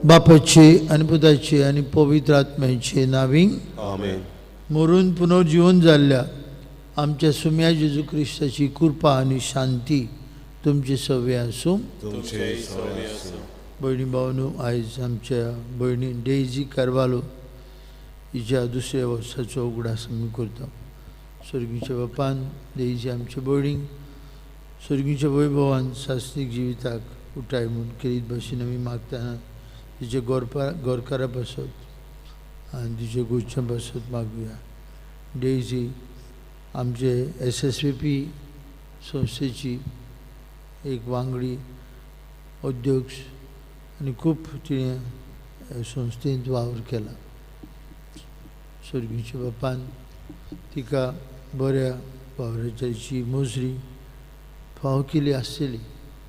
बापाचे आणि पुताचे आणि पवित्र आत्म्याचे नावी आमेन. मरून पुनर्जीवन जाल्ल्या आमच्या सुम्या जेजू ख्रिस्ताची कृपा आणि शांती तुमचे सवे आसूं. तुमचेय सवे आसूं. भयणी भावनो, आयज आमच्या भयणी डेझी कार्वालो हिच्या दुसऱ्या वर्साचो उगडास आमी करता. स्वर्गीच्या बापान डेझी आमच्या भयणीक स्वर्गीच्या वैभवान सासणीक जिविताक उठाय म्हूण केरीत भाशेन आमी मागतना तिचे गोरकारा पासत आनी तिचे गोडच्या पासत मागुया. डेझी आमचे SSVP संस्थेची एक वांगडी अध्यक्ष आनी खूब तिणें संस्थेंत वावर केला. स्वर्गीच्या बापान तिका बऱ्या वावराची मोजरी फाव केली आसतली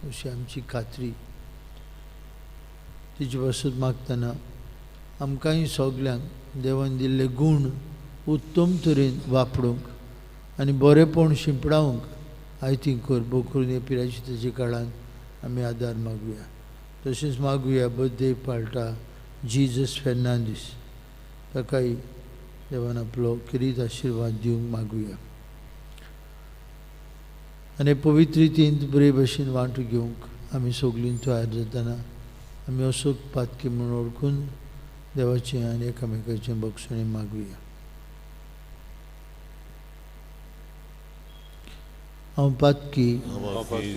अशी आमची खात्री. तिचे पासत मागतना आमकांय सगल्यांक देवान दिल्ले गूण उत्तम तरेन वापरूंक आनी बरेपण शिंपडावंक आयतींकर बोकरून हे पिरायेच्या तेजे काळांत आमी आदार मागुया. तशेंच मागुया बर्थडे पाळटा जिजस फेर्नांदीस, ताकाय देवान आपलो किरीत आशिर्वाद दिवंक मागुया. आनी पवित्र रितीन बरे भशेन वांटो घेवंक आमी सगळीं तयार जातना आमी असो पातकी म्हणून ओळखून देवाचें आनी एकामेकाचें बक्षणें मागुया. हांव पातकी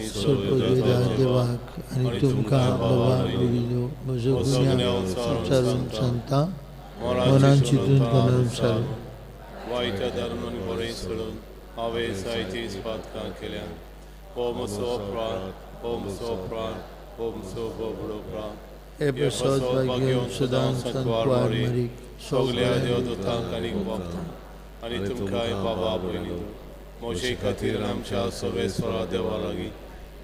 सर्ववेदार देवाक आनी तुमकां बाबा भगिनो म्हजो गुन्यांव विचारून सांगता. मनान चिंतून करून विचारून वायट धर्मान बरें सोडून हांवें जायतीं पातकां केल्यां. हो म्हजो अपराध, हो म्हजो अपराध, हो म्हजो बोबडो अपराध. हे प्रसाद भाग्य सदां सांतवार मारी सगल्या देवदूतांक आनी भक्तांक आनी तुमकांय बाबा भयणी म्हजे खातीर आमच्या सर्वेस्वरा देवा लागीं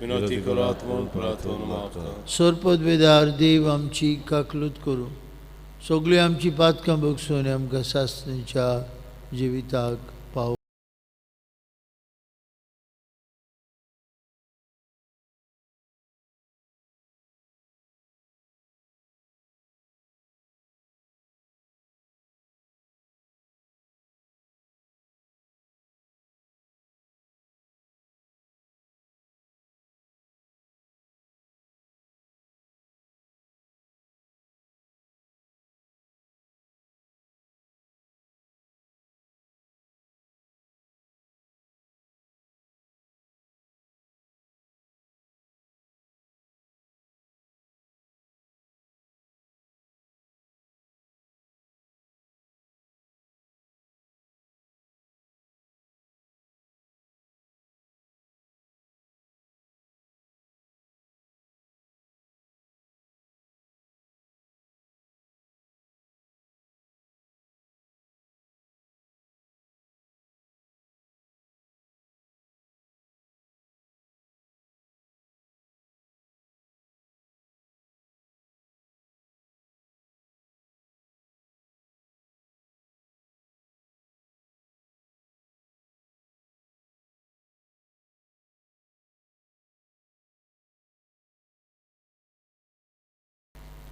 विनंती करात म्हूण प्रार्थना मागता. सर्पद्वेदार देव आमची काकलूत करूं. सगळीं आमची पातकां बगसून आमकां सासणेच्या जिविताक पाव.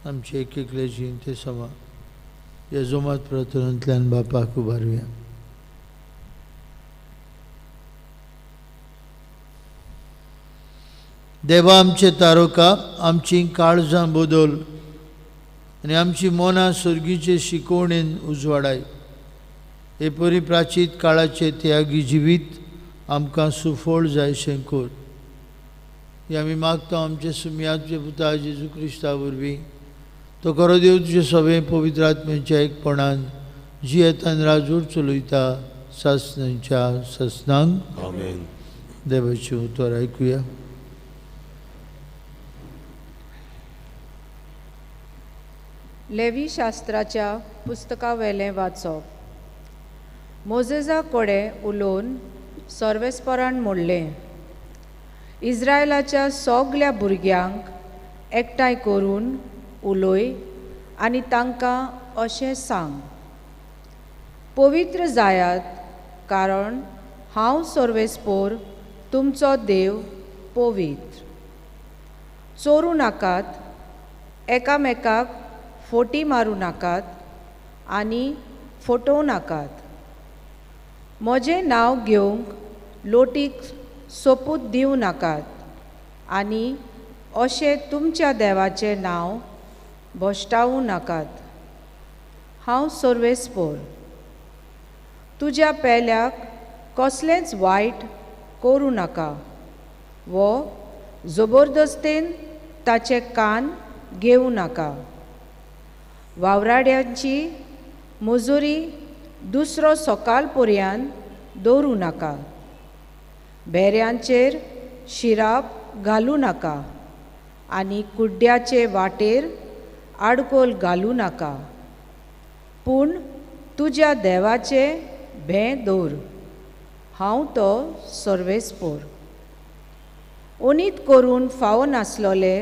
आमचे एक एकल्याची ते समा ह्या जोमात प्रार्थनांतल्यान बापाक उबारुया. देवा आमचे तारोका, आमची काळजां बदल आनी आमची मनां सर्गीचे शिकवणेन उजवाडाय. हे परिप्राचीत काळाचे त्यागी जिवीत आमकां सुफळ जायशें कर. हे आमी मागता आमचे सुमयाचे पुता जेजू क्रिस्ता वरवीं. तो खरो देव तुजे सवे पवित्र आत्म्याच्या एकपणान जी येतान राजूर चलयता सासणांच्या ससनांक. आमेन. देवाचें उतर आयकुया. लेवी शास्त्राच्या पुस्तका वेलें वाचप. मोजेजा कोडे उलोवन सर्वेस्परान म्हणलें, इस्रायलाच्या सगल्या भुरग्यांक एकठांय करून उलय आनी तांकां अशें सांग, पवित्र जायात, कारण हांव सर्वेस्पोर तुमचो देव पवित्र. चोरूं नाकात, एकामेकाक फोटी मारूं नाकात आनी फटोवं नाकात. म्हजें नांव घेवंक लोटीक सोपूत दिवं नाकात आनी अशें तुमच्या देवाचें नांव भश्टावूं नाकात. हांव सर्वेस्पोर. तुज्या पेल्याक कसलेंच वायट करूं नाका वो जबरदस्तेन ताचे कान घेवं नाका. वावराड्यांची मजुरी दुसरो सकाळ पर्यंत दवरूं नाका. बेऱ्यांचेर शिराप घालूं नाका आनी कुड्ड्याचे वाटेर आडकोल घालूं नाका. पूण तुज्या देवाचें भें दवर. हांव तो सर्वेस्पोर. उणीत करून फावो नासलोले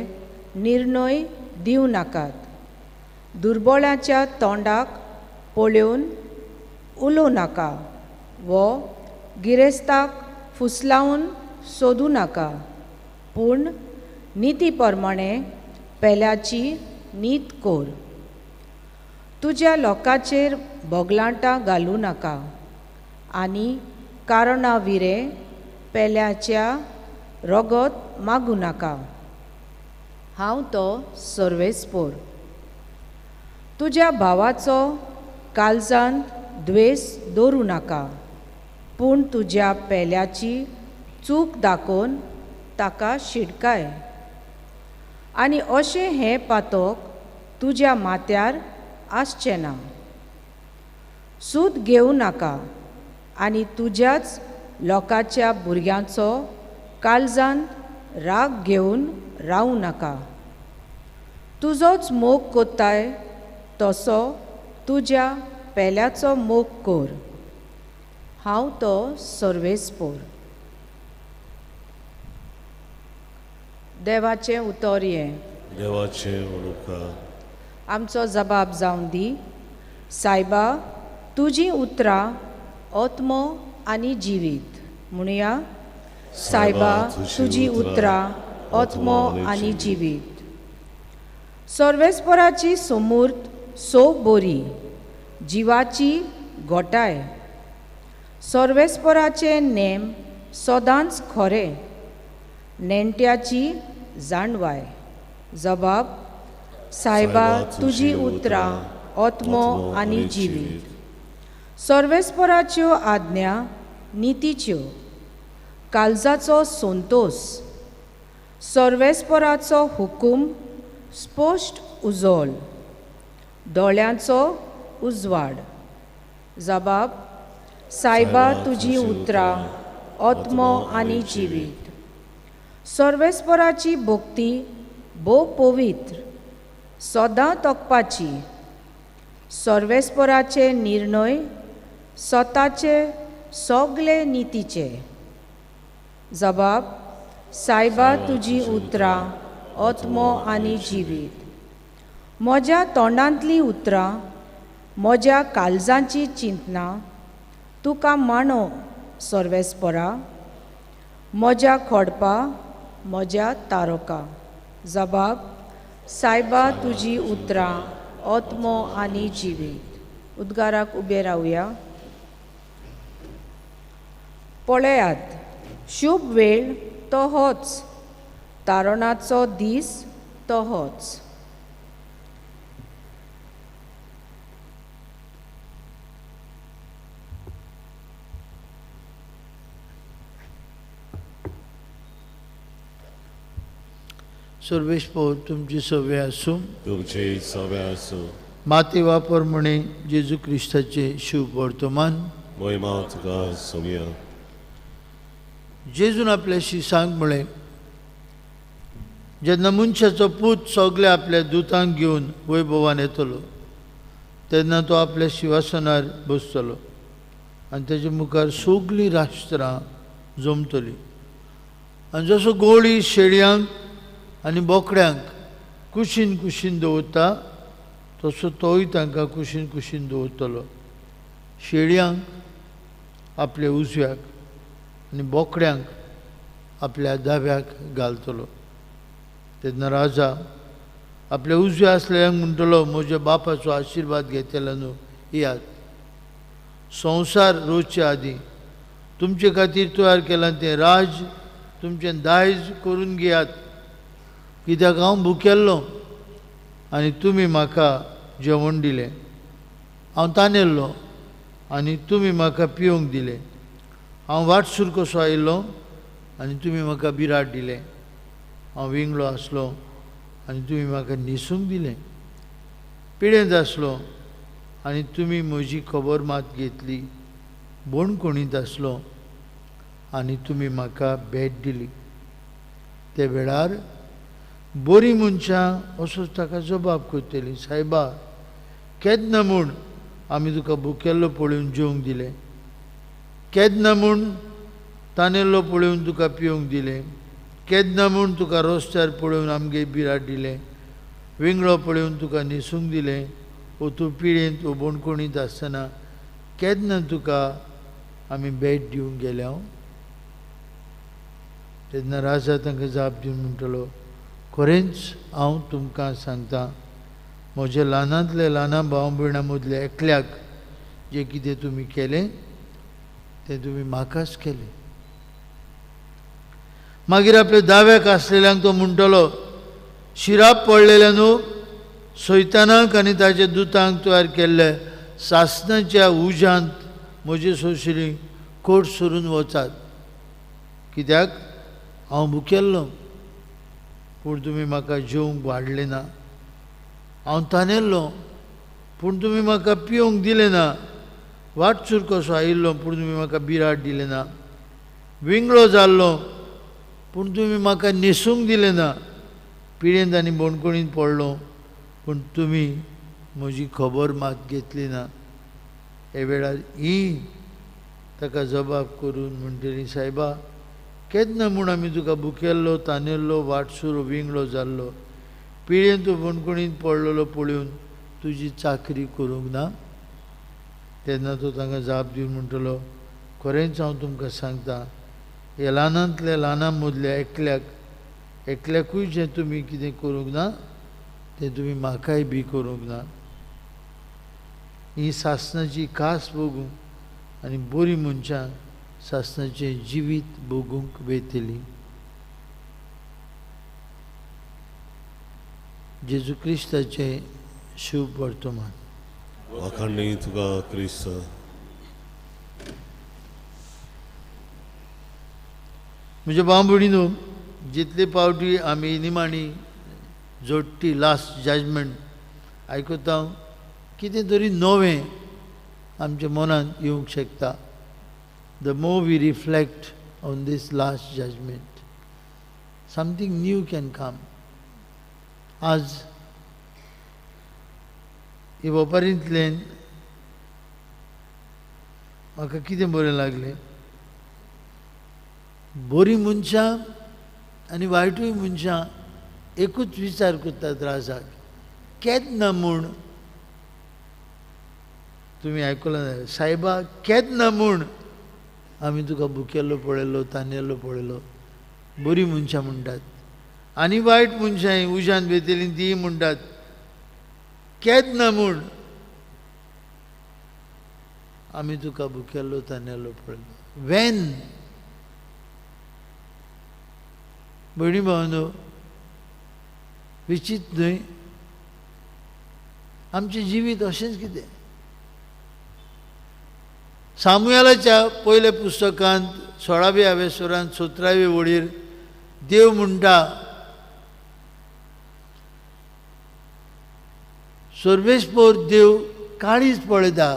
निर्णय दिवं नाकात. दुर्बळाच्या तोंडाक पळोवन उलोवं नाका वो गिरेस्ताक फुसलावन सोदूं नाका. पूण निती प्रमाणे पेल्याची नीत कोर. तुज्या लोकाचेर बोगलांटां घालूं नाका आनी कारणां विरे पेल्याच्या रगत मागूं नाका. हांव तो सर्वेस्पोर. तुज्या भावाचो काळजांत द्वेस दवरूं नाका पूण तुज्या पेल्याची चूक दाखोवन ताका शिडकाय. आनी अशें हें पातक तुज्या माथ्यार आसचें ना. सूद घेवं नाका आनी तुज्याच लोकाच्या भुरग्यांचो काळजांत राग घेवन रावूं नाका. तुजोच मोग कोत्ताय तसो तुज्या पेल्याचो मोग कोर. हांव तो सर्वेस्पोर. देवाचें उतर हें. देवाचें उलोवपां. आमचो जबाब जावन दी. सायबा, तुजीं उतरां आत्मो आनी जिवीत. म्हणुया, सायबा, तुजीं उतरां आत्मो आनी जिवीत. सर्वेस्पराची समूर्त सोग बरी, जिवाची घोटाय. सर्वेस्पराचे नेम सदांच खरे, नेणट्याची जाणवाय. जबाब, सायबा, तुजीं उतरां आत्मो आनी जिवीत. सर्वेस्पराच्यो आज्ञा नितीच्यो, काळजाचो संतोष. सर्वेस्पराचो हुकूम स्पश्ट उजोल, दोळ्यांचो उजवाड. जबाब, सायबा, तुजीं उतरां आत्मो आनी जिवीत. सर्वेस्पराची भक्ती भोव पवित्र, सदां तोखपाची. सर्वेस्पराचे निर्णय स्वताचे सगळे नितीचे. जबाब, सायबा, तुजीं उतरां आत्मो आनी जिवीत. म्हज्या तोंडांतलीं उतरां, म्हज्या काळजांची चिंतना तुका मानो सर्वेस्परा. म्हज्या खोडपा, म्हज्या तारका. जबाब, सायबा, तुजीं उतरां आत्मो आनी जिवीत. उद्गाराक उबे रावया. पळयात, शुभ वेळ तो होच, तारणाचो दीस तो होच. सर्वेस्पोर तुमची सवय आसूं. तुमची सवय आसूं. माती वापर म्हणे जेजू क्रिस्ताचे शुभ वर्तमान. महिमा तुका सोमया. जेजून आपल्याशी सांग म्हळें, जेन्ना मनशाचो पूत सगळे आपल्या दुतांक घेवन वैभवान येतलो तेन्ना तो आपल्या सिंहासनार बसतलो आनी तेजे मुखार सगळीं राष्ट्रां जमतलीं. आनी जसो गोळी शेळयांक आनी बोकड्यांक कुशीन कुशीन दवरता तसो तोय तांकां कुशीन कुशीन दवरतलो. शेळयांक आपल्या उजव्याक आनी बोकड्यांक आपल्या दाव्याक घालतलो. तेन्ना राजा आपल्या उजव्या असलेल्यांक म्हणटलो म्हज्या बापाचो आशिर्वाद घेतला न्हू याद. संवसार रोवचे आदीं तुमचे खातीर तयार केलां तें राज तुमचें दायज करून घेयात. कित्याक हांव भुकेल्लो आनी तुमी म्हाका जेवण दिलें, हांव तानेल्लो आनी तुमी म्हाका पिवंक दिलें, हांव वाटसूर कसो आयिल्लो आनी तुमी म्हाका बिराड दिलें, हांव विंगडो आसलो आनी तुमी म्हाका न्हेसूंक दिलें, पिडेंत आसलो आनी तुमी म्हजी खबर मात घेतली, बोणकुणींत आसलो आनी तुमी म्हाका भेट दिली. ते वेळार बरीं मनशां असोच ताका जबाब करतलीं, सायबा केन्ना म्हूण आमी तुका भुकेल्लो पळोवन जेवंक दिलें, केन्ना म्हूण तानेल्लो पळोवन तुका पिवंक दिलें, केन्ना म्हूण तुका रस्त्यार पळोवन आमगे बिराड दिलें, विंगडो पळोवन तुका न्हेसूंक दिलें, वो तूं पिडेंत वो बोणकुणींत आसतना केन्ना तुका आमी भेट दिवंक गेले. तेन्ना राजा तांकां जाप दिवन म्हणटलो, खरेंच हांव तुमकां सांगतां, म्हज्या ल्हानांतल्या ल्हान भाव भयणां मदल्या एकल्याक जें कितें तुमी केलें तें तुमी म्हाकाच केलें. मागीर आपल्या दाव्याक आसलेल्यांक तो म्हणटलो, शिराप पडलेल्या न्हू सैतानाक आनी ताच्या दुतांक तयार केल्ल्या सासणाच्या उज्यांत म्हजे सोंशिल्लीं कोट सरून वचात. कित्याक हांव भुकेल्लो पूण तुमी म्हाका जेवंक वाडलें ना, हांव तानेल्लो पूण तुमी म्हाका पिवंक दिलें ना, वाटसूर कसो आयिल्लो पूण तुमी म्हाका बिराड दिलें ना, विंगडो जाल्लो पूण तुमी म्हाका न्हेसूंक दिलें ना, पिडेंत आनी बोणकुणींत पडलो पूण तुमी म्हजी खबर मात घेतली ना. हे वेळार ताका जबाब करून म्हणटलीं, सायबा केन्ना म्हूण आमी तुका भुकेल्लो तानेल्लो वाटसूर विंगडो जाल्लो पिडेंत बोणकुणींत पडलेलो पळोवन तुजी चाकरी करूंक ना. तेन्ना तो तांकां जाप दिवन म्हणटलो, खरेंच हांव तुमकां सांगतां, ह्या ल्हानांतल्या ल्हानां मदल्या एकल्याकूय जें तुमी कितें करूंक ना तें तुमी म्हाकाय बी करूंक ना. ही सासणाची खास भोगूंक आनी बरीं मनशां सासणाचें जिवीत भोगूंक वेतलीं. जेजू क्रिस्ताचें शुभ वर्तमान. वाखाणणी तुका क्रिस्त. म्हज्या भाव भयणीनो, जितले पावटी आमी निमाणी जोडटी लास्ट जजमेंट आयकता कितें तरी नवें आमच्या मनांत येवंक शकता. The more we reflect on this last judgment, something new can come. आज येवपारींतल्यान म्हाका कितें बरें लागलें, बरीं मनशां आनी वायटूय मनशां एकूच विचार करतात राजाक, केन्ना म्हूण तुमी आयकलां जाल्यार, सायबा केन्ना म्हूण आमी तुका भुकेल्लो पळयलो तानेल्लो पळयलो. बरीं मनशां म्हणटात आनी वायट मनशांय उज्यान बेतलीं तीं म्हणटात, केन्ना म्हूण आमी तुका भुकेल्लो तानेल्लो पळयलो. वेन भयणी भावनो, विचित्र न्हय आमचें जिवीत अशेंच कितें. सामुएलाच्या पयल्या पुस्तकांत 16व्या वेसोरांत 17वे वळीर देव म्हणटा, सर्वेस्पोर देव काळीज पळयता,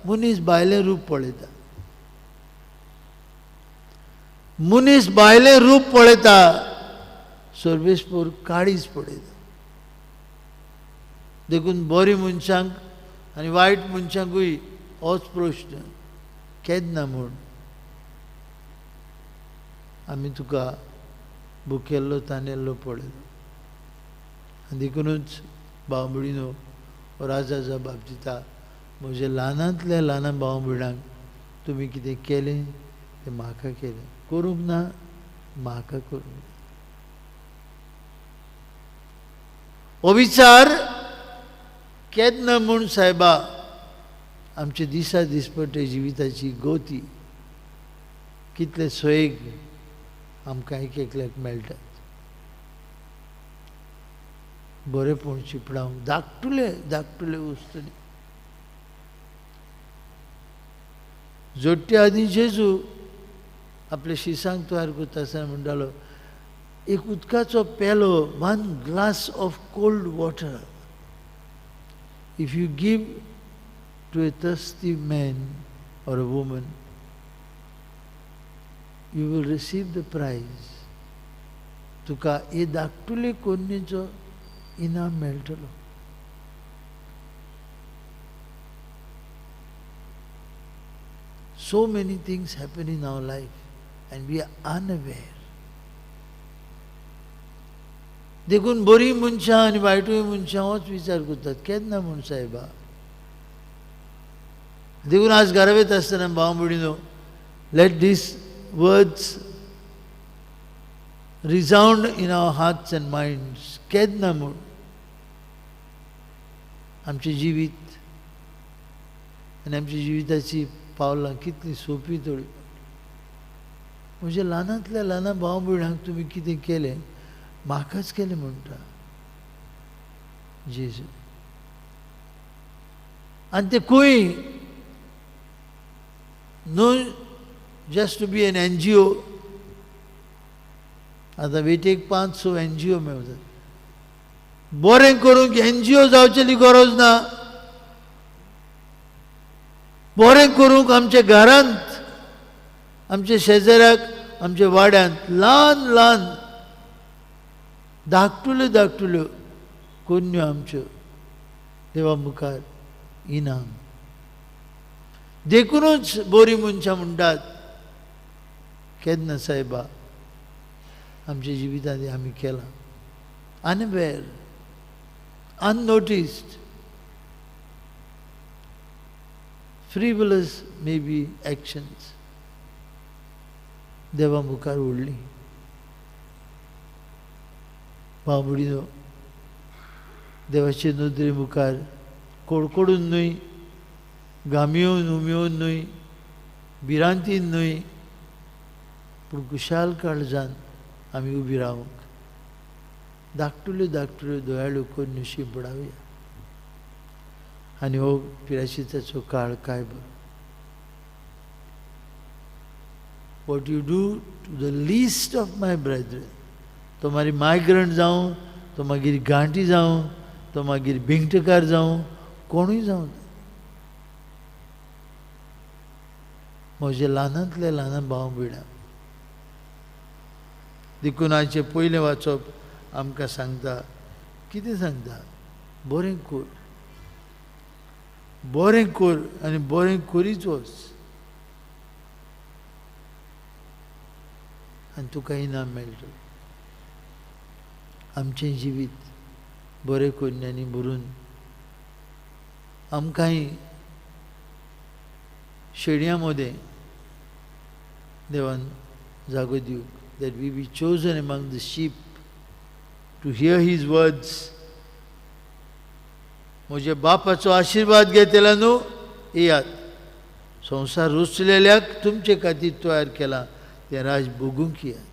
मनीस भायलें रूप पळयता. मनीस भायलें रूप पळयता, सर्वेस्पोर काळीज पळयता. देखून बऱ्या मनशांक आनी वायट मनशांकूय होच प्रश्न, केन्ना म्हूण आमी तुका भुकेल्लो तानेल्लो पळयलो. आनी देखूनच भाव भयणीनो, राजा जबाब दिता, म्हज्या ल्हानांतल्या ल्हान भाव भयणांक तुमी कितें केलें तें म्हाका केलें, करूंक ना म्हाका करूंक. हो विचार केन्ना म्हूण सायबा आमचे दिसा दिसपटे जिविताची गोती कितले सोयेग आमकां एक एकल्याक मेळटात. बरेपण चिपडावंक धाकटुले धाकटुले वस्तूंनी. जोडटे आदी जेजू आपले शिसांक तयार करता आसतना म्हणटालो एक उदकाचो पेलो, 1 glass of cold water, if you give to a thirsty man or a woman, you will receive the prize. तुका हे धाकटुले कोन्नेचो इनाम मेळटलो. So many things happen in our life and we are unaware. देखून बरी मनशां आनी वायटूय मनशां होच विचार करतात केन्ना म्हूण सायबा. देखून आज घरा वयता आसतना भाव भयणीनो, let these words resound in our hearts and minds. केन्ना म्हूण आमचें जिवीत आनी आमच्या जिविताची पावलां कितलीं सोंपी थोडी. म्हज्या ल्हानांतल्या ल्हान भाव भयणांक तुमी कितें केलें, म्हाकाच केलें म्हणटा जेजू. आनी ते खंय no just to be an NGO. आतां वेटेक 500 NGO मेळटात. बरें करूंक NGO जावचेली गरज ना. बरें करूंक आमच्या घरांत, आमच्या शेजाऱ्याक, आमच्या वाड्यांत ल्हान ल्हान धाकटुल्यो धाकटुल्यो कोन्यो आमच्यो देवा मुखार इनाम. देखूनच बरी मनशां म्हणटात केन्ना सायबा आमच्या जिवितांत आमी केलां unaware, unnoticed, frivolous maybe actions देवा मुखार उरली. भाव भयणीनो, देवाचे नदरे मुखार कडकडून न्हय, घामयोन उमयोन न्हय, भिरांतीन न्हय, पूण कुशाल काळजान आमी उबी रावंक धाकटुल्यो धाकटुल्यो दोयाळ्यो कन्यो शिंपडावया. आनी हो पिराशिताचो काळ काय बरो. What you do to the list of my brethren, तो मागीर मायग्रंट जावं, तो मागीर गांठी जावं, तो मागीर भिंगटकार जावं, कोणूय जावं, म्हजे ल्हानांतले ल्हान भाव भयणां. देखून आयचें पयलें वाचप आमकां सांगता, कितें सांगता, बरें कर, बरें कर आनी बरें करीत वच आनी तुका इनाम मेळटलें. आमचें जिवीत बरें कन्यांनी भरून आमकांय शेडयां मदें देवान जागो दिवंक, that we be chosen among the sheep to hear his words. म्हज्या बापाचो आशिर्वाद घेतला न्हू, येयात. संवसार रुचलेल्याक तुमचे खातीर तयार केला तें राज भोगूंक येयात.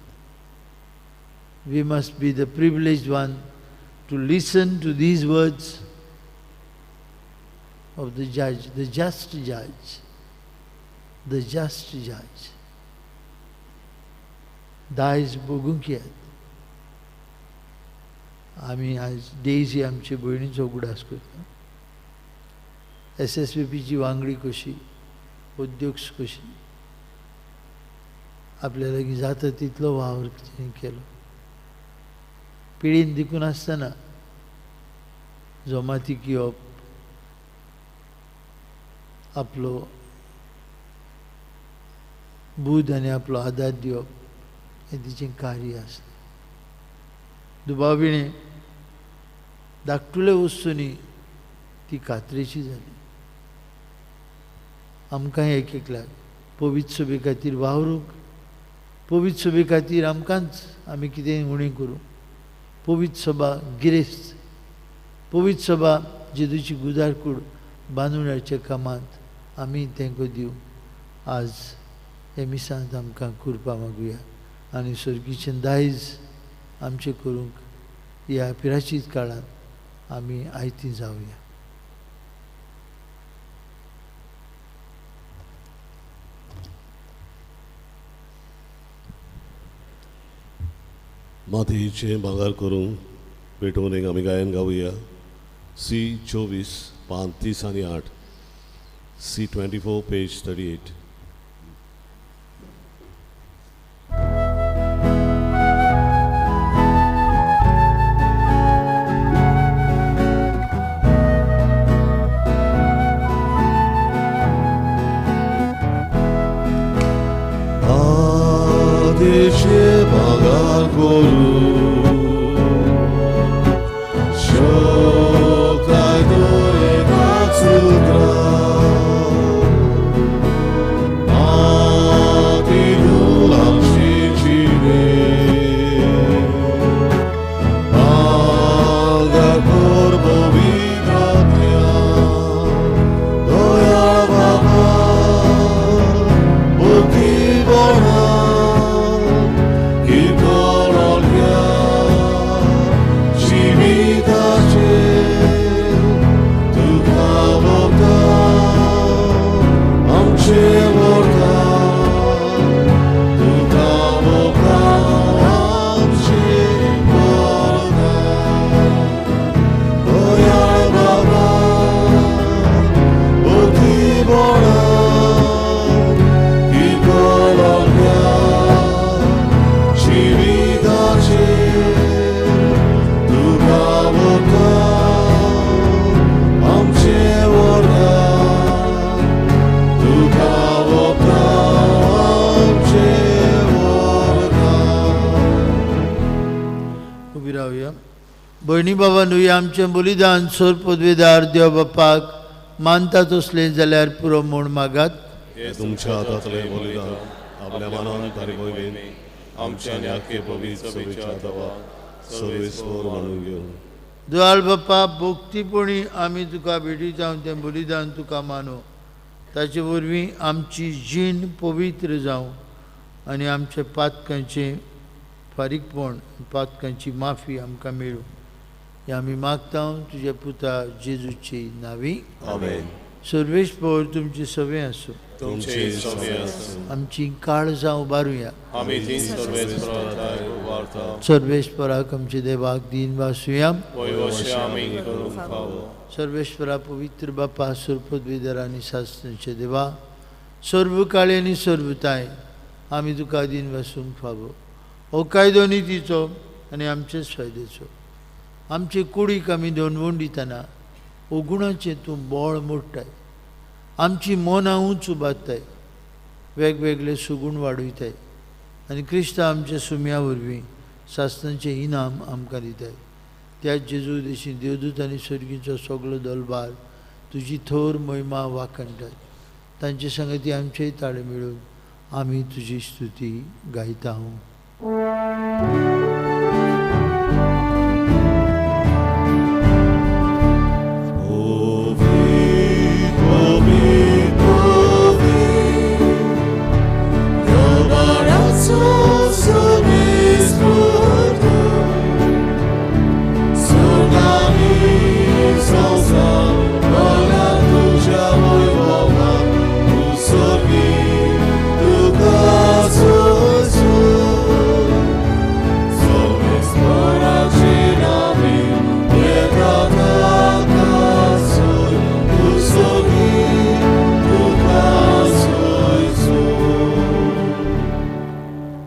We must be the privileged one to listen to these words of the judge, the just judge, the just judge. दायज भोगूंक येयात. आमी आज डेझी आमचे भयणीचो उगडास करता. SSVPची वांगडी कशी, उद्योग कशी, आपल्या लागीं जाता तितलो वावर केलो. पिळीन देखून आसतना जमातीक येवप, आपलो बूध आनी आपलो आदार दिवप, हें तिचें कार्य आसलें. दुबाविणें धाकटुल्या वस्तूंनी ती कात्रेची जाली. आमकां एक एकल्याक पवित्र सभे खातीर वावरूंक, पवित्र सभे खातीर आमकांच आमी कितें उणें करूं, पवित्र सभा गिरेस्त पवित्र सभा जेजूची गुदारकूड बांदून हाडच्या कामांत आमी तेंको दिवं. आज हे मिसांत आमकां करपा मागुया आनी सर्गीचें दायज आमचें करूंक ह्या पिराचीत काळांत आमी आयती जावया. माथेचे भांगार करूंक पेटोवन एक आमी गायन गावया. C24 पान 30 आनी 8, C24 पेज 38. Matheचे भांगार करूं भयणी बाबांनूय आमचें बलिदान सोर पदवेदार देव बापाक मानता तसलें जाल्यार पुरो म्हूण मागात. हे तुमच्या हातांतलें बलिदान आपल्या मनान तारी पयलीं आमच्या आनी आख्खे पवित्र सभेच्या दवा सर्वेस्वर म्हणून घेवन दयाळ बापा, भोक्तीपणी आमी तुका भेटिता तें बलिदान तुका मानो. ताचे वरवीं आमची जीण पवित्र जावं आनी आमच्या पातकांचें फारीकपण, पातकांची माफी आमकां मेळूं. हें आमी मागता तुज्या पुता जेजूची नांवी. आमेन. सर्वेस्पर तुमची सवय आसूं. तुमचे सभे आसूं. आमची काळजां उबारुया. आमी तीं सर्वेस्पराक उबारता. सर्वेस्पराक आमचे देवाक दीन वासुया. वयवशे आमी करूंक फावो. सर्वेस्परा पवित्र बापा, सर्पदवेदार आनी शास्त्रांचे देवा, सर्व काळे आनी सर्वताय आमी तुका दीन वासूंक फावो. हो कायदो नितीचो आनी आमचेच फायद्याचो. आमचे कुडीक आमी दोनवण दितना ओगुणाचें तूं बोळ मोडटाय. आमची मोनां उंच उबारताय, वेगवेगळे सुगूण वाडयताय आनी क्रिस्तांव आमच्या सुम्या वरवीं शास्त्रांचें इनाम आमकां दिताय. त्या जेजू देशी देवदूत आनी सर्गीचो सगळो दलबार तुजी थोर महिमा वाखणटात. तांचे संगती आमचेय ताळे मेळून आमी तुजी स्तुती गायता.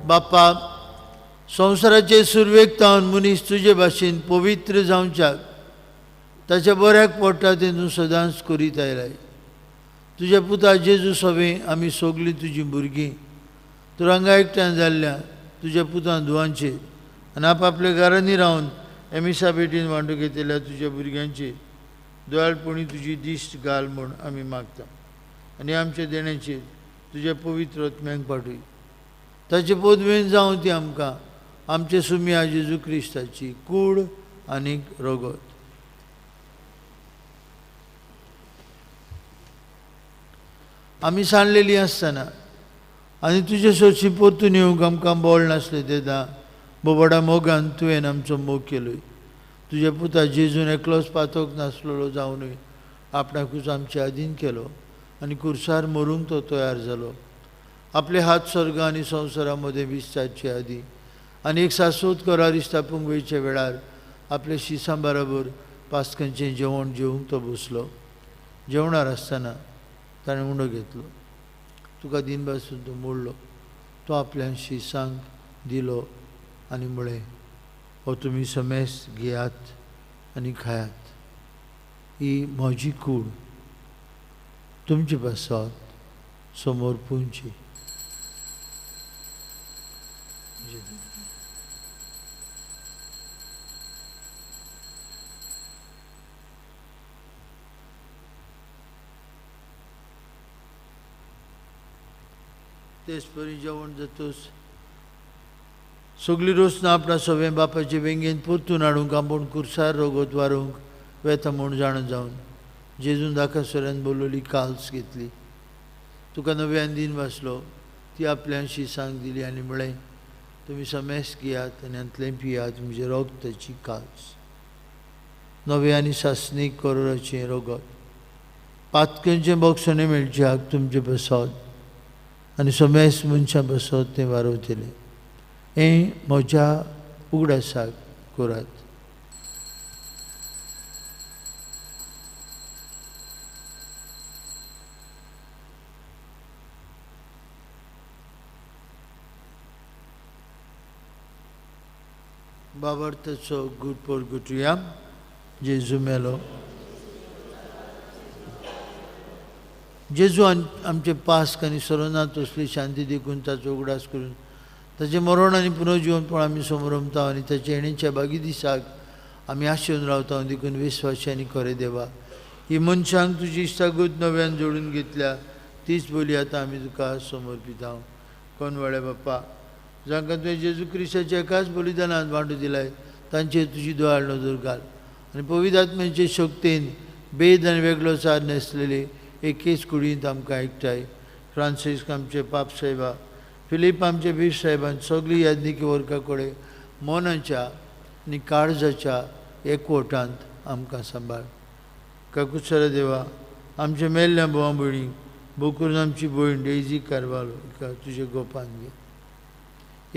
बापा, संवसाराचे सुरवेक तावन मनीस तुजे भाशेन पवित्र जावच्याक ताच्या बऱ्याक पडटा तें तूं सदांच करीत आयलाय. तुज्या पुता जेजू सवे आमी सगलीं तुजीं भुरगीं तूं हांगा एकठांय जाल्ल्या तुज्या पुता दुवांचेर आनी आपआपल्या घरांनी रावन एमिसा भेटीन वांटून घेतिल्ल्या तुज्या भुरग्यांचेर दयाळपणी तुजी दिश्ट घाल म्हूण आमी मागता. आनी आमच्या देण्याचेर तुज्या पवित्र आत्म्यांक पाठय. ताचे पदवेन जावं ती आमकां आमचे सुम्या जेजू क्रिस्ताची कूड आनीक रगत. आमी सांडलेली आसतना आनी तुजे सोडची परतून येवंक आमकां बळ नासलें तेन्ना बोबडा मोगान तुवें आमचो मोग केलोय. तुज्या पुता जेजून एकलोच पातोक नासलेलो जावनूय आपणाकूच आमचे अधीन केलो आनी कुर्सार मरूंक तो तयार जालो. आपले हात स्वर्ग आनी संवसारा मदें विस्तारचे आदी आनी एक शाश्वत करार इश्टापूंक वयच्या वेळार आपल्या शिसां बरोबर पास्कांचें जेवण जेवंक तो बसलो. जेवणार आसतना ताणें उंडो घेतलो. तुका दिन पासून तो मोडलो. तो आपल्या शिसांक दिलो आनी म्हळें, हो तुमी समेस घेयात आनी खायात. ही म्हजी कूड तुमचे पासत समोर पुंची. तेच परी जेवण जातोच सगळी रोसना आपणा सवें बापाचे वेंगेन परतून हाडूंक आंबून कुर्सार रोगोत वारूंक वेता म्हूण जाण जावन जेजून दाकासुरान बोलोवली काल्स घेतली. तुका नव्यान दिन वाचलो. ती आपल्या शिसांक दिली आनी म्हळें, तुमी समेस घेयात आनी हांतलें पियात. म्हणजे रोगताची काल्स नवे आनी सासणीक कोरोराचें रोगत. पातकांचें बोगसणें मेळचे हाक तुमचे बसत आनी समेस मनशां बसत तें वारवतलें. हें म्हज्या उगडासाक करात. बाबार्थाचो गुटपोर गुटुया. जेजू मेलो. जेजू आमचे पास्क आनी सरोनात असली शांती देखून ताचो उगडास करून ताचें मरण आनी पुनर्जीवन पण आमी समोर रमता आनी ताचे येणेच्या बागी दिसाक आमी आशेवन रावता देखून विस्वासी आनी खरें देवा. ही मनशांक तुजी इश्टागत नव्यान जोडून घेतल्या तीच बोली आतां आमी तुका समर्पिता. कोणवाळे बाप्पा, जांकां तुवें जेजू क्रिस्ताच्या एकाच बलिदानांत वांटो दिलाय तांचेर तुजी दोळाळ नजर घाल आनी पवित्र आत्म्याचे शक्तीन बेद आनी वेगळो सार नेसलेले एकेच कुडींत आमकां एकठांय. फ्रांसीस आमचे पाप साहेबा, फिलीप आमचे बीश साहेबान सगळी यादनिकी वर्गा कडेन मनाच्या आनी काळजाच्या एकवटांत आमकां सांबाळ. काकुसरा देवा, आमच्या मेल्ल्या भावा भयणी बोकून आमची भयण डेझी कारवालो तुजे गोपान घे.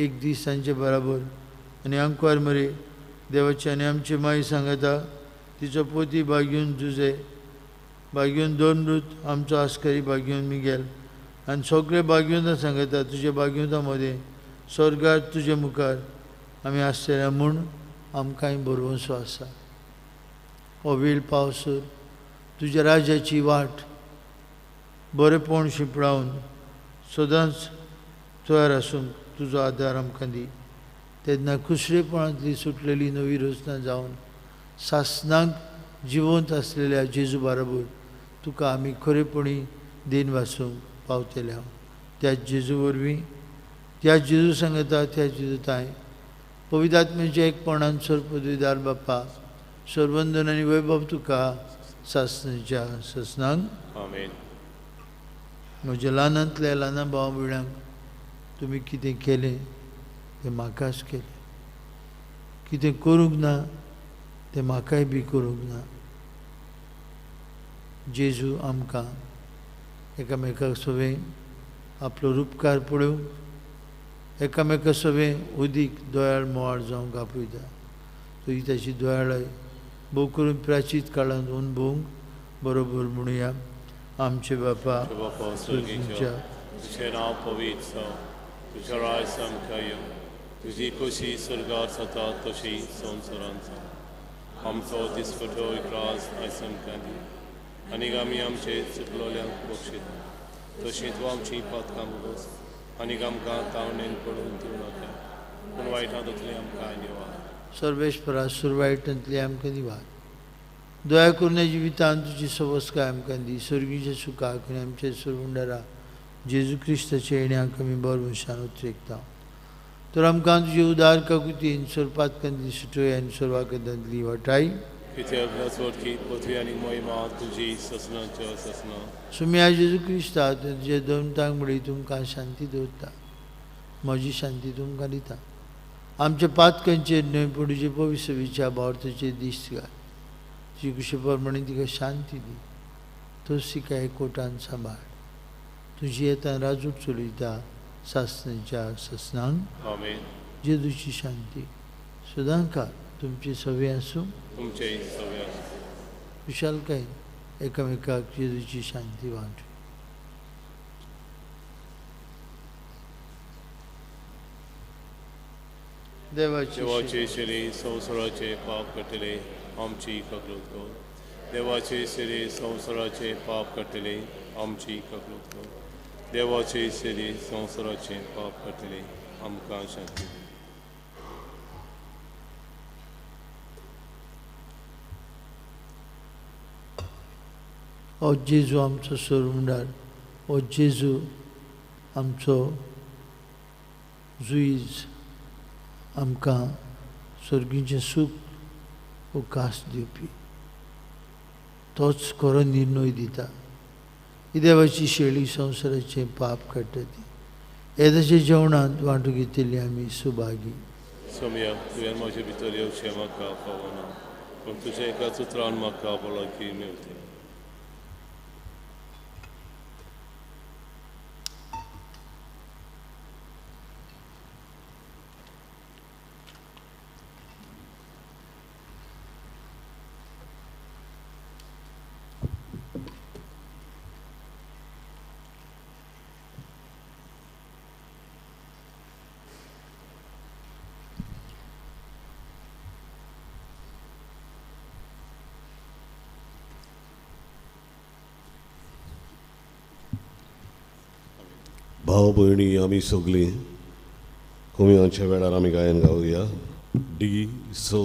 एक दीस तांचे बराबर आनी आंकवार मरे देवाचे आनी आमचे माई सांगता तिचो पोती बागेवन जुजे बागेवन दोन रूत आमचो आस्करी बागेवन मिगेल आनी सगळे बागेवंता सांगता तुजे बागेवंता मदें स्वर्गार तुजे मुखार आमी आसतले म्हूण आमकांय बरोवचो आसा. हो वेळ पावसर तुज्या राजाची वाट बरेपण शिंपडावन सदांच तयार आसूंक तुजो आदार आमकां दी. तेन्ना कुसरेपणांतली सुटलेली नवी रचना जावन सासणांक जिवंत आसलेल्या जेजू बरोबर तुका आमी खरेपणी दिन वाचूंक पावतले. हांव त्या जेजू वरवीं त्या जेजू सांगता त्या जेजू ताय पवित्र आत्म्याच्या एकपणान सरपदवीदार बाप्पा सर्वंदन आनी वैभव तुका सासणाच्या ससनांक. आमेन. म्हज्या ल्हानांतल्या ल्हाना भावा भयणांक तुमी कितें केलें तें म्हाकाच केलें. कितें करूंक ना तें म्हाकाय बी करूंक ना. जेजू आमकां एकामेकाक सवें आपलो उपकार पळोवंक एकामेका सवें उदीक दोयाळ मोवाळ जावंक आपयता. तुजी ताची दोयाळय भोव करून प्राचीत काळांत अणभवूंक बरोबर म्हणुया. आमचे बापा तुझें तुजें नांव पवित्र जावं, तुजें राज आमकां येवं, तुजी खोशी स्वर्गार जाता तशी संवसारांत जावं. आमचो दिसपटो राज आयज आमकां दी आनी आमी आमचे चुकलोल्यांक बक्षिता तशीं तूं आमची पातकां बस आनी आमकां तावणेन पडून दिवं नाका पूण वायटांतली आमकां निवार. सर्वेश्वरा सुरवायटांतली आमकां दिवार. दया करून जिवितांत तुजी सवस्काय आमकां दी. सर्गीच्या सुखाक आनी आमचे सुरवंडरा जेजू क्रिस्ताच्या येण्याक आमी बरो मनशान उतरेकता. तर आमकां तुजी उदार काकुतीन सुरपातकांतली सुटोय आनी सुरवाकदांतली वाटाय कृतज्ञ की पृथ्वी आणि महिमा तुझी ससनाच्या ससना सुम्या जेजू क्रिस्ता जे दोन तांगडी तुमकां शांती दवरता म्हजी शांती तुमकां दिता आमचे पातकांचेर न्हय पूण तुजे पवित्र विचार भावर्थाचेर दिश्ट घाल तुजे कुशे प्रमाणे तिका शांती दी तोच तिका एकवटान सांबाळ तुजी येता राजूक चलयता सासणाच्या ससनांक आमेन. जेजूची शांती सदांकाळ तुमची सवय आसूं तुमचे सव्या विशालकाय एकामेकाक जेजूची शांती वांट देवाची देवाचे शरीर संवसाराचे पाप कटले आमची ककलूत कर. देवाचे शरीर संवसाराचे पाप कटले आमची ककलूत कर. देवाचे शरीर संवसाराचे पाप कटले आमकां शांती दी. ओ जेजू आमचो सोरुमडार ओ जेजू आमचो जुईज आमकां स्वर्गीचें सूख उकास दिवपी तोच खरो निर्णय दिता ही देवाची शेळी संवसाराचें पाप काडटा ती येदाच्या जेवणांत वांटून घेतिल्ली आमी सुभागी सोम्या तुवें म्हजे भितर येवचें म्हाका फावना पूण तुज्या एकाच उतरान म्हाका भलायकी मेळटली. भाव भयणी आमी सगळीं कुमियांच्या वेळार आमी गायन गावया D6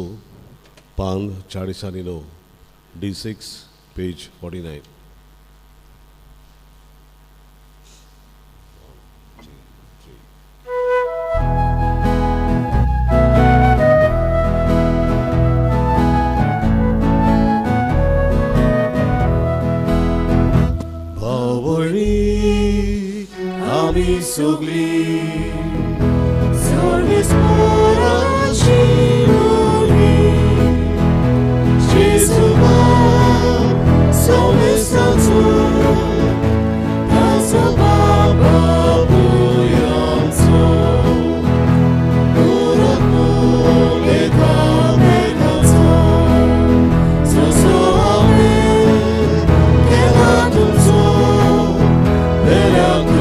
पान 49 D6 पेज 49. आमी सगळीं सर्वेस्पराची उर्मी जेजुबा सोमेस्ताचो ताचो बाबा बुयांचो उरकून एकामेकाचो जसो हांवें केला तुमचो वेल्याक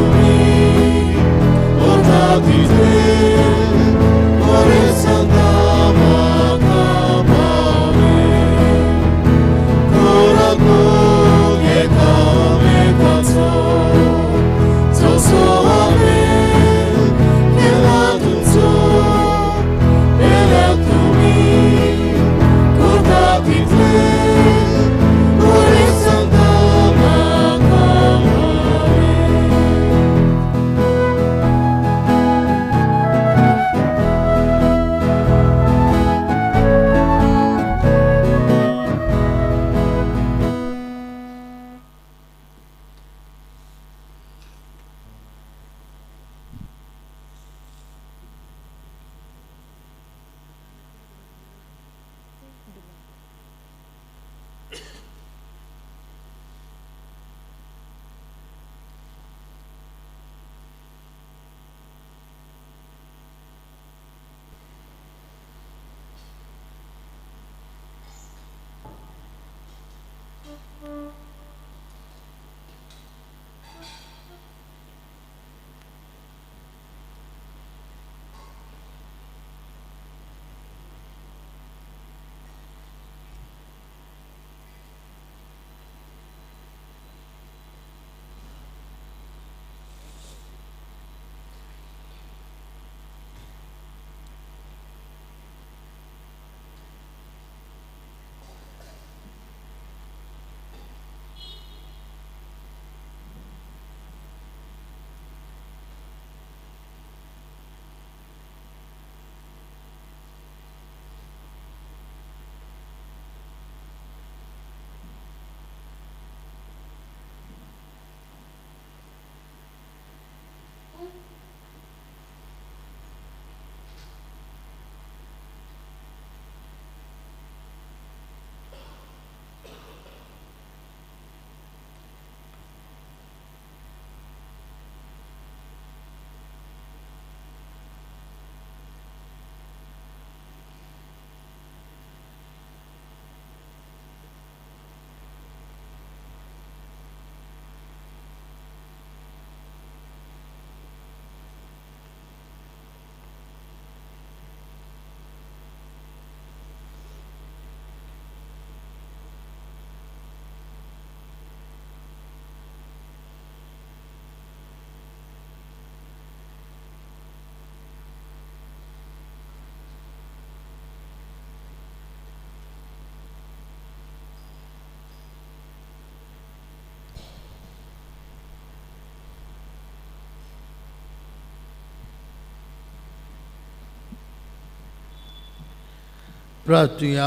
प्रार्थुया.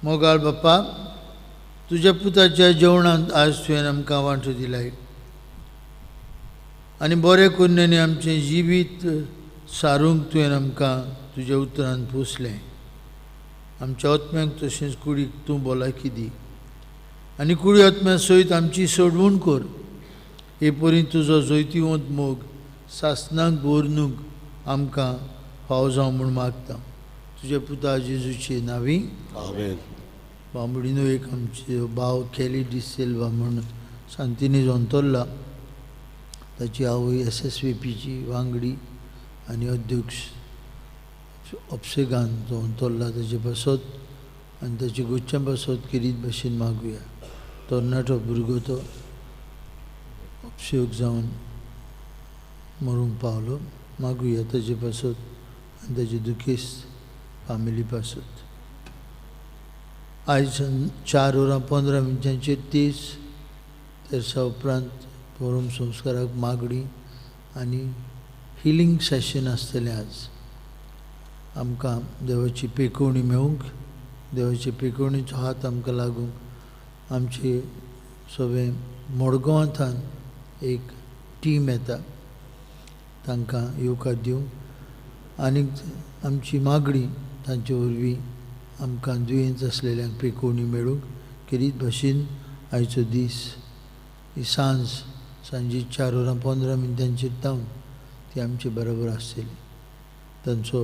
मोगाळ बाप्पा, तुझ्या पुताच्या जेवणांत आज तुवें आमकां वांटो दिलाय आनी बरे कन्नेनी आमचें जिवीत सारूंक तुवें आमकां तुज्या उतरांत पोसलें. आमच्या आत्म्यांक तशेंच कुडीक तूं भलायकी दी आनी कुडी आत्म्या सयत आमची सोडवण कर. हे परी तुजो जैतिवंत मोग सासनाक बोरनूक आमकां फाव जावं म्हूण मागता. तुज्या पुता जेजूचे नांवी आमेन. बांबडीनो एक आमचे भाव केली डिसेल्वा म्हूण सांतिनी जोंतोल्ला, ताची आवय SSVPची वांगडी आनी अध्यक्ष अपसेगान जोंतोल्ला, ताचे बसत आनी ताची गोच्च्या बसत केरीत भाशेन मागुया. तरणाटो भुरगो तो अपसेग जावन मरूंक पावलो. मागुया ताचे पासत आनी ताचे दुखेस्त फामिली पासत. आयज 4:15 तीस तेरसा उपरांत परम संस्काराक मागणी आनी हिलिंग सेशन आसतलें. आज आमकां देवाची पेकोवणी मेळूंक, देवाचे पेकोवणीचो हात आमकां लागूंक आमचे सगळे मडगांवांतल्यान एक टीम येता, तांकां येवकार दिवंक आनी आमची मागणी तांचे वरवीं आमकां दुयेंत आसलेल्यांक पेकोवणी मेळूंक केरीत भाशेन आयचो दीस ही सांजी 4:15 जावन ती आमचे बरोबर आसतली. तांचो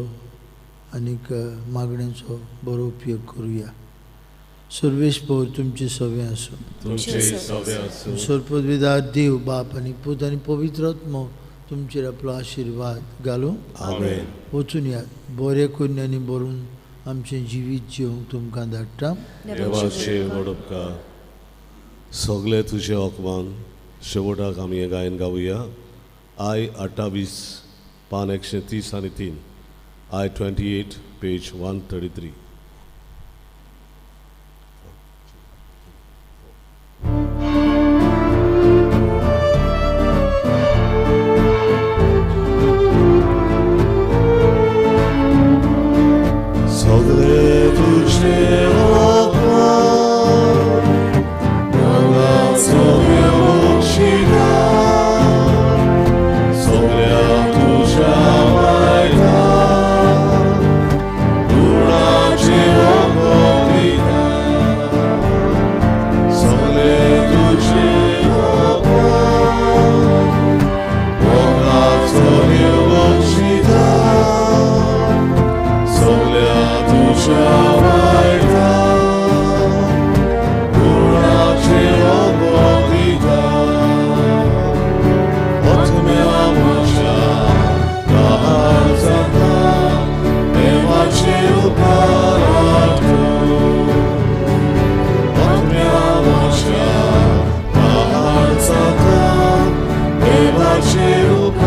आनीक मागण्यांचो बरो उपयोग करुया. सर्वेश पौर तुमचे सवे आसूं. तुमचे सवे आसूं. सर्पदविदार देव बाप आनी पूत आनी पवित्र आत्मो तुमचेर आपलो आशिर्वाद घालूं. आमेन. वचून यात. बरे करून आनी बरोवन आमचें जिवीत जिवंक तुमकां धाडटा. देवाचे व्हड उपकार. सगळे तुजे होकमान शेवटाक आमी हें गायन गावुया. I 28 पान 130 आनी 3. I 28 page 133. सगळे तुझे होकमान मोगाचो वेवशिका सगळ्या तुझ्या वायटा गुणाचे होकमान सगळे तुझे होकमान मोगाचो वेवशिका सगळ्या तुझ्या वायटा गुणाचे होकमान आत्म्या म्हज्या गहाळ जाता देवाचे उपकार तूं. आत्म्या म्हज्या गहाळ जाता देवाचे उपकार